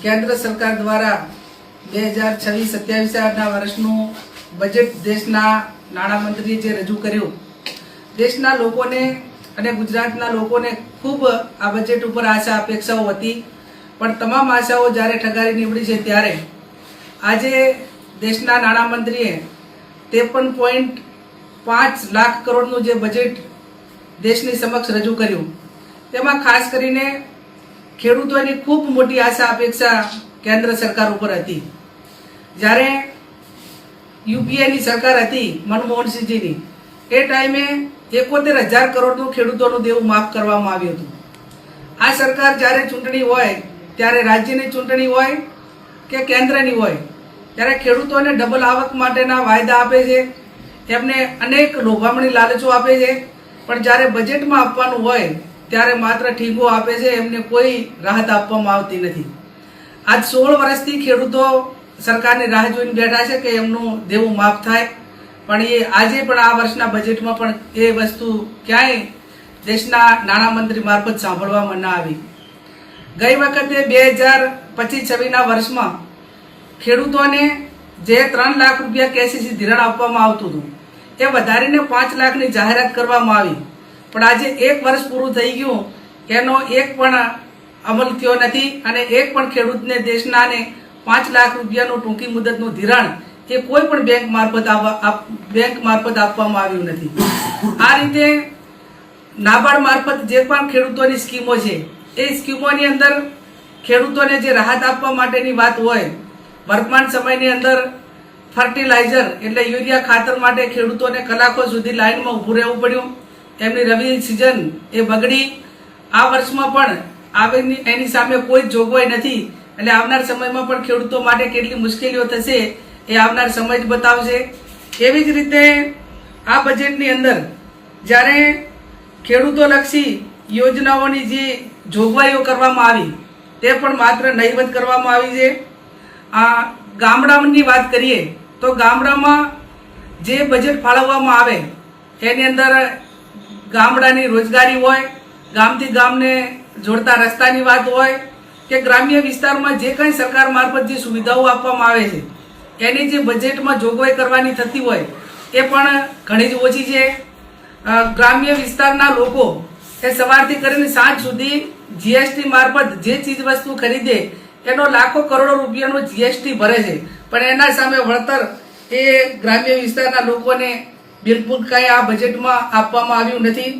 કેન્દ્ર સરકાર દ્વારા 2026-27 વર્ષનું બજેટ દેશના નાણામંત્રીએ જે રજૂ કર્યું, દેશના લોકોને અને ગુજરાતના લોકોને ખૂબ આ બજેટ ઉપર આશા અપેક્ષાઓ હતી, પણ તમામ આશાઓ જ્યારે ઠગારી નીવડી છે ત્યારે આજે દેશના નાણામંત્રીએ 53.5 લાખ કરોડનું જે બજેટ દેશની સમક્ષ રજૂ કર્યું, તેમાં ખાસ કરીને ખેડૂતોની ખૂબ મોટી આશા અપેક્ષા કેન્દ્ર સરકાર ઉપર હતી. જ્યારે યુપીએની સરકાર હતી મનમોહનસિંહજીની, એ ટાઈમે 71,000 કરોડનું ખેડૂતોનું દેવું માફ કરવામાં આવ્યું હતું. આ સરકાર જ્યારે ચૂંટણી હોય, ત્યારે રાજ્યની ચૂંટણી હોય કે કેન્દ્રની હોય, ત્યારે ખેડૂતોને ડબલ આવક માટેના વાયદા આપે છે, એમને અનેક લોભામણી લાલચો આપે છે, પણ જ્યારે બજેટમાં આપવાનું હોય ત્યારે માત્ર ઠીંગો આપે છે, એમને કોઈ રાહત આપવામાં આવતી નથી. આજ 16 વર્ષથી ખેડૂતો સરકારની રાહ જોઈને બેઠા છે કે એમનું દેવું માફ થાય, પણ એ આજે પણ આ વર્ષના બજેટમાં પણ એ વસ્તુ ક્યાંય દેશના નાણામંત્રી મારફત સાંભળવામાં ન આવી. ગઈ વખતે 2025-26ના વર્ષમાં ખેડૂતોને જે 3 લાખ રૂપિયા કેસીસી ધિરાણ આપવામાં આવતું હતું, એ વધારીને 5 લાખની જાહેરાત કરવામાં આવી, પણ આજે 1 વર્ષ પૂરું થઈ ગયું, એનો એક પણ અમલ થયો નથી અને એક પણ ખેડૂતને દેશનાને 5 લાખ રૂપિયાનું ટૂંકી મુદતનું ધિરાણ એ કોઈ પણ બેંક મારફત આપવામાં આવ્યું નથી. આ રીતે નાબાર્ડ મારફત જે પણ ખેડૂતોની સ્કીમો છે, એ સ્કીમોની અંદર ખેડૂતોને જે રાહત આપવા માટેની વાત હોય, વર્તમાન સમયની અંદર ફર્ટિલાઇઝર એટલે યુરિયા ખાતર માટે ખેડૂતોને કલાકો સુધી લાઇનમાં ઊભું રહેવું પડ્યું, એમની રવિ સિઝન એ બગડી. આ વર્ષમાં પણ એની સામે કોઈ જોગવાઈ નથી, એટલે આવનાર સમયમાં પણ ખેડૂતો માટે કેટલી મુશ્કેલીઓ થશે એ આવનાર સમય જ બતાવશે. એવી જ રીતે આ બજેટની અંદર જ્યારે ખેડૂતોલક્ષી યોજનાઓની જે જોગવાઈઓ કરવામાં આવી, તે પણ માત્ર નહીવત કરવામાં આવી છે. આ ગામડાની વાત કરીએ તો ગામડામાં જે બજેટ ફાળવવામાં આવે એની અંદર ગામડાની રોજગારી હોય, ગામથી ગામને જોડતા રસ્તાની વાત હોય કે ગ્રામ્ય વિસ્તારમાં જે કંઈ સરકાર મારફત જે સુવિધાઓ આપવામાં આવે છે, એની જે બજેટમાં જોગવાઈ કરવાની થતી હોય એ પણ ઘણી જ ઓછી છે. ગ્રામ્ય વિસ્તારના લોકો એ સવારથી કરીને સાંજ સુધી જીએસટી મારફત જે ચીજ વસ્તુ ખરીદે એનો લાખો કરોડો રૂપિયાનો જીએસટી ભરે છે, પણ એના સામે વળતર એ ગ્રામ્ય વિસ્તારના લોકોને બિલકુલ કંઈ આ બજેટમાં આપવામાં આવ્યું નથી.